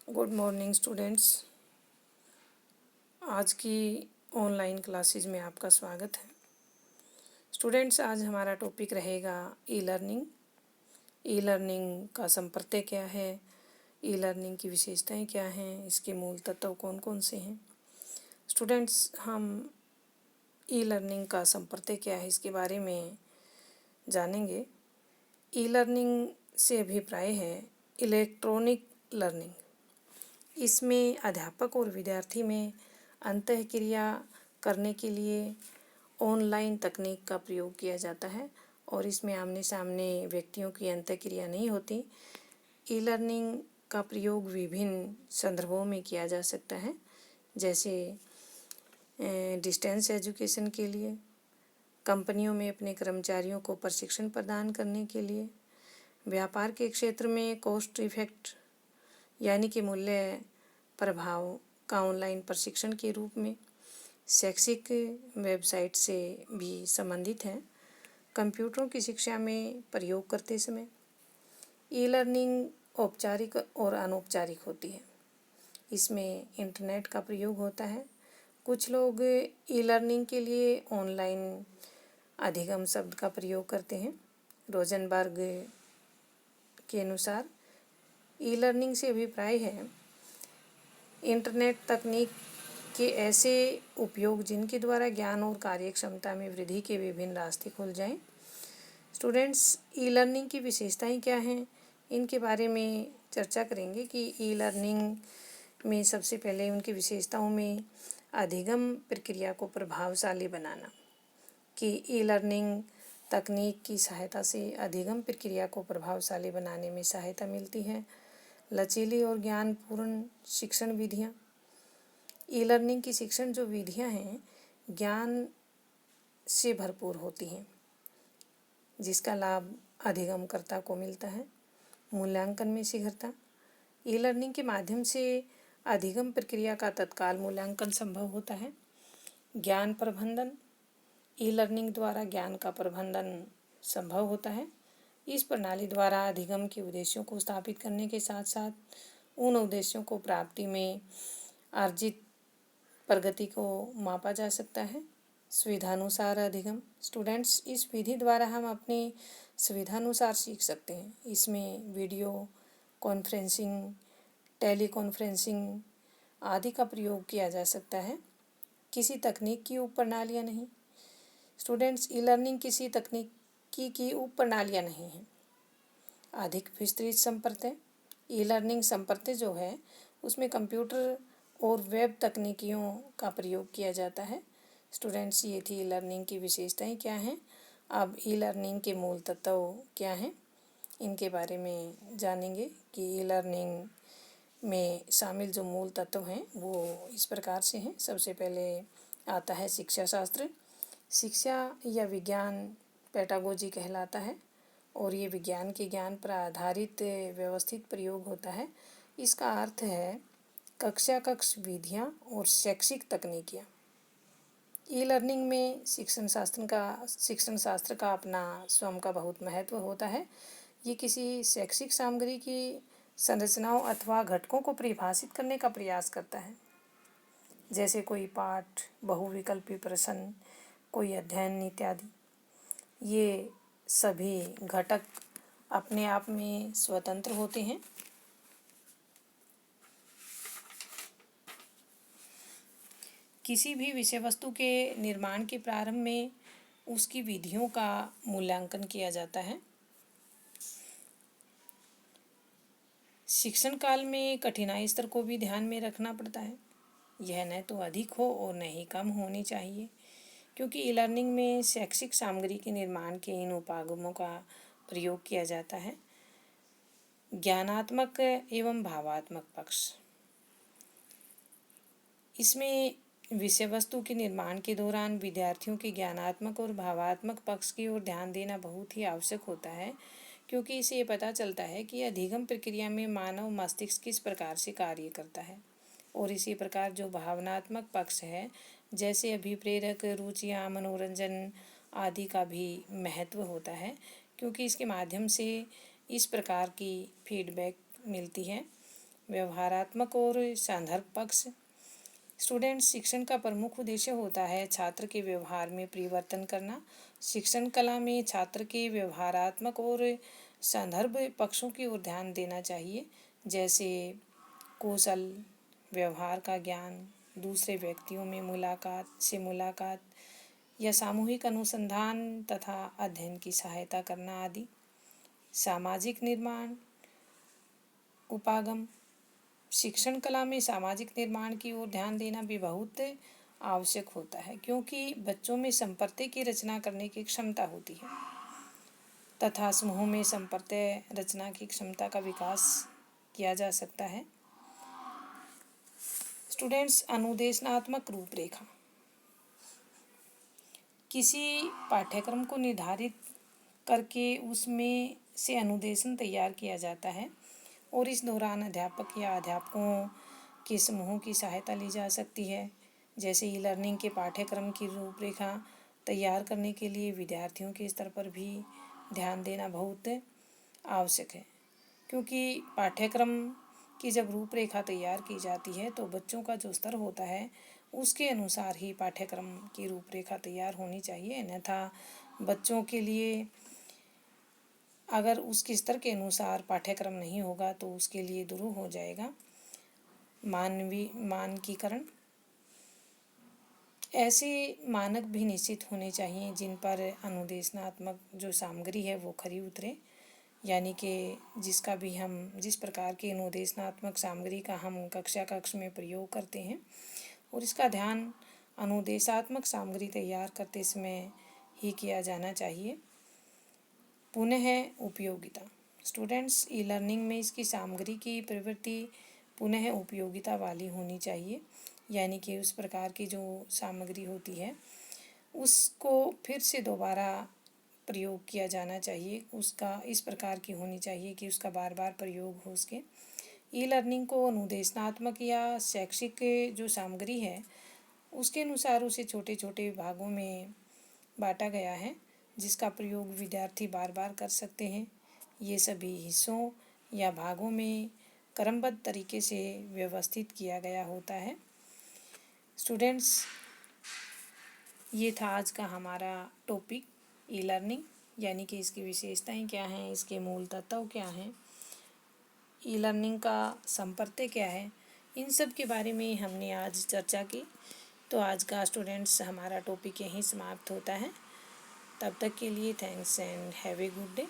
Good morning students. आज की online classes में आपका स्वागत है। स्टूडेंट्स, आज हमारा टॉपिक रहेगा ई लर्निंग। ई लर्निंग का संप्रत्यय क्या है, ई लर्निंग की विशेषताएं क्या हैं, इसके मूल तत्व कौन कौन से हैं। स्टूडेंट्स, हम ई लर्निंग का संप्रत्यय क्या है इसके बारे में जानेंगे। ई लर्निंग से अभिप्राय है इलेक्ट्रॉनिक लर्निंग। इसमें अध्यापक और विद्यार्थी में अंतःक्रिया करने के लिए ऑनलाइन तकनीक का प्रयोग किया जाता है और इसमें आमने सामने व्यक्तियों की अंतःक्रिया नहीं होती। ई लर्निंग का प्रयोग विभिन्न संदर्भों में किया जा सकता है, जैसे डिस्टेंस एजुकेशन के लिए, कंपनियों में अपने कर्मचारियों को प्रशिक्षण प्रदान करने के लिए, व्यापार के क्षेत्र में कॉस्ट इफेक्ट यानी कि मूल्य प्रभाव का ऑनलाइन प्रशिक्षण के रूप में, शैक्षिक वेबसाइट से भी संबंधित है। कंप्यूटरों की शिक्षा में प्रयोग करते समय ई लर्निंग औपचारिक और अनौपचारिक होती है। इसमें इंटरनेट का प्रयोग होता है। कुछ लोग ई लर्निंग के लिए ऑनलाइन अधिगम शब्द का प्रयोग करते हैं। रोजनबर्ग के अनुसार ई लर्निंग से अभिप्राय है इंटरनेट तकनीक के ऐसे उपयोग जिनके द्वारा ज्ञान और कार्य क्षमता में वृद्धि के विभिन्न रास्ते खुल जाएं। स्टूडेंट्स, ई लर्निंग की विशेषताएं क्या हैं, इनके बारे में चर्चा करेंगे कि ई लर्निंग में सबसे पहले उनकी विशेषताओं में अधिगम प्रक्रिया को प्रभावशाली बनाना, कि ई लर्निंग तकनीक की सहायता से अधिगम प्रक्रिया को प्रभावशाली बनाने में सहायता मिलती है। लचीली और ज्ञानपूर्ण शिक्षण विधियाँ। ई लर्निंग की शिक्षण जो विधियाँ हैं ज्ञान से भरपूर होती हैं, जिसका लाभ अधिगमकर्ता को मिलता है। मूल्यांकन में शीघ्रता। ई लर्निंग के माध्यम से अधिगम प्रक्रिया का तत्काल मूल्यांकन संभव होता है। ज्ञान प्रबंधन। ई लर्निंग द्वारा ज्ञान का प्रबंधन संभव होता है। इस प्रणाली द्वारा अधिगम के उद्देश्यों को स्थापित करने के साथ साथ उन उद्देश्यों को प्राप्ति में अर्जित प्रगति को मापा जा सकता है। सुविधानुसार अधिगम। स्टूडेंट्स, इस विधि द्वारा हम अपनी सुविधानुसार सीख सकते हैं। इसमें वीडियो कॉन्फ्रेंसिंग, टेली कॉन्फ्रेंसिंग आदि का प्रयोग किया जा सकता है, किसी तकनीक की उप प्रणालियाँ नहीं। स्टूडेंट्स, ई लर्निंग किसी तकनीक की उप प्रणालियाँ नहीं हैं। अधिक विस्तृत संप्रत्यय। ई लर्निंग संप्रत्यय जो है उसमें कंप्यूटर और वेब तकनीकियों का प्रयोग किया जाता है। स्टूडेंट्स, ये थी ई लर्निंग की विशेषताएं क्या हैं। अब ई लर्निंग के मूल तत्व क्या हैं, इनके बारे में जानेंगे कि ई लर्निंग में शामिल जो मूल तत्व हैं वो इस प्रकार से हैं। सबसे पहले आता है शिक्षा शास्त्र। शिक्षा या विज्ञान पेडागोजी कहलाता है और ये विज्ञान के ज्ञान पर आधारित व्यवस्थित प्रयोग होता है। इसका अर्थ है कक्ष विधियाँ और शैक्षिक तकनीकियाँ। ई लर्निंग में शिक्षण शास्त्र का अपना स्वयं का बहुत महत्व होता है। ये किसी शैक्षिक सामग्री की संरचनाओं अथवा घटकों को परिभाषित करने का प्रयास करता है, जैसे कोई पाठ, बहुविकल्पी प्रश्न, कोई अध्ययन इत्यादि। ये सभी घटक अपने आप में स्वतंत्र होते हैं। किसी भी विषय वस्तु के निर्माण के प्रारंभ में उसकी विधियों का मूल्यांकन किया जाता है। शिक्षण काल में कठिनाई स्तर को भी ध्यान में रखना पड़ता है। यह न तो अधिक हो और न ही कम होनी चाहिए, क्योंकि ई लर्निंग में शैक्षिक सामग्री के निर्माण के इन उपागमों का प्रयोग किया जाता है। ज्ञानात्मक एवं भावात्मक पक्ष। इसमें विषय वस्तु के निर्माण के दौरान विद्यार्थियों के ज्ञानात्मक और भावात्मक पक्ष की ओर ध्यान देना बहुत ही आवश्यक होता है, क्योंकि इससे ये पता चलता है कि अधिगम प्रक्रिया में मानव मस्तिष्क किस प्रकार से कार्य करता है। और इसी प्रकार जो भावनात्मक पक्ष है, जैसे अभिप्रेरक, रुचियाँ, मनोरंजन आदि का भी महत्व होता है, क्योंकि इसके माध्यम से इस प्रकार की फीडबैक मिलती है। व्यवहारात्मक और संदर्भ पक्ष। स्टूडेंट्स, शिक्षण का प्रमुख उद्देश्य होता है छात्र के व्यवहार में परिवर्तन करना। शिक्षण कला में छात्र के व्यवहारात्मक और संदर्भ पक्षों की ओर ध्यान देना चाहिए, जैसे कौशल, व्यवहार का ज्ञान, दूसरे व्यक्तियों में मुलाकात या सामूहिक अनुसंधान तथा अध्ययन की सहायता करना आदि। सामाजिक निर्माण उपागम। शिक्षण कला में सामाजिक निर्माण की ओर ध्यान देना भी बहुत आवश्यक होता है, क्योंकि बच्चों में संपर्क की रचना करने की क्षमता होती है तथा समूह में संपर्क रचना की क्षमता का विकास किया जा सकता है। स्टूडेंट्स, अनुदेशनात्मक रूपरेखा। किसी पाठ्यक्रम को निर्धारित करके उसमें से अनुदेशन तैयार किया जाता है और इस दौरान अध्यापक या अध्यापकों के समूहों की सहायता ली जा सकती है। जैसे ई लर्निंग के पाठ्यक्रम की रूपरेखा तैयार करने के लिए विद्यार्थियों के स्तर पर भी ध्यान देना बहुत आवश्यक है, क्योंकि पाठ्यक्रम की जब रूपरेखा तैयार की जाती है तो बच्चों का जो स्तर होता है उसके अनुसार ही पाठ्यक्रम की रूपरेखा तैयार होनी चाहिए। अन्यथा बच्चों के लिए अगर उसके स्तर के अनुसार पाठ्यक्रम नहीं होगा तो उसके लिए दुरूह हो जाएगा। मानकीकरण। ऐसे मानक भी निश्चित होने चाहिए जिन पर अनुदेशनात्मक जो सामग्री है वो खरी उतरे, यानी कि जिस प्रकार की अनुदेशनात्मक सामग्री का हम कक्ष में प्रयोग करते हैं और इसका ध्यान अनुदेशात्मक सामग्री तैयार करते समय ही किया जाना चाहिए। पुनः उपयोगिता। स्टूडेंट्स, ई लर्निंग में इसकी सामग्री की प्रवृत्ति पुनः उपयोगिता वाली होनी चाहिए, यानी कि उस प्रकार की जो सामग्री होती है उसको फिर से दोबारा प्रयोग किया जाना चाहिए। उसका इस प्रकार की होनी चाहिए कि उसका बार बार प्रयोग हो सके। ई लर्निंग को अनुदेशनात्मक या शैक्षिक जो सामग्री है उसके अनुसार उसे छोटे छोटे भागों में बांटा गया है, जिसका प्रयोग विद्यार्थी बार बार कर सकते हैं। ये सभी हिस्सों या भागों में क्रमबद्ध तरीके से व्यवस्थित किया गया होता है। स्टूडेंट्स, ये था आज का हमारा टॉपिक ई लर्निंग, यानी कि इसकी विशेषताएं क्या हैं, इसके मूल तत्व क्या हैं, ई लर्निंग का संपर्क क्या है, इन सब के बारे में हमने आज चर्चा की। तो आज का स्टूडेंट्स हमारा टॉपिक यहीं समाप्त होता है। तब तक के लिए thanks and have a good day.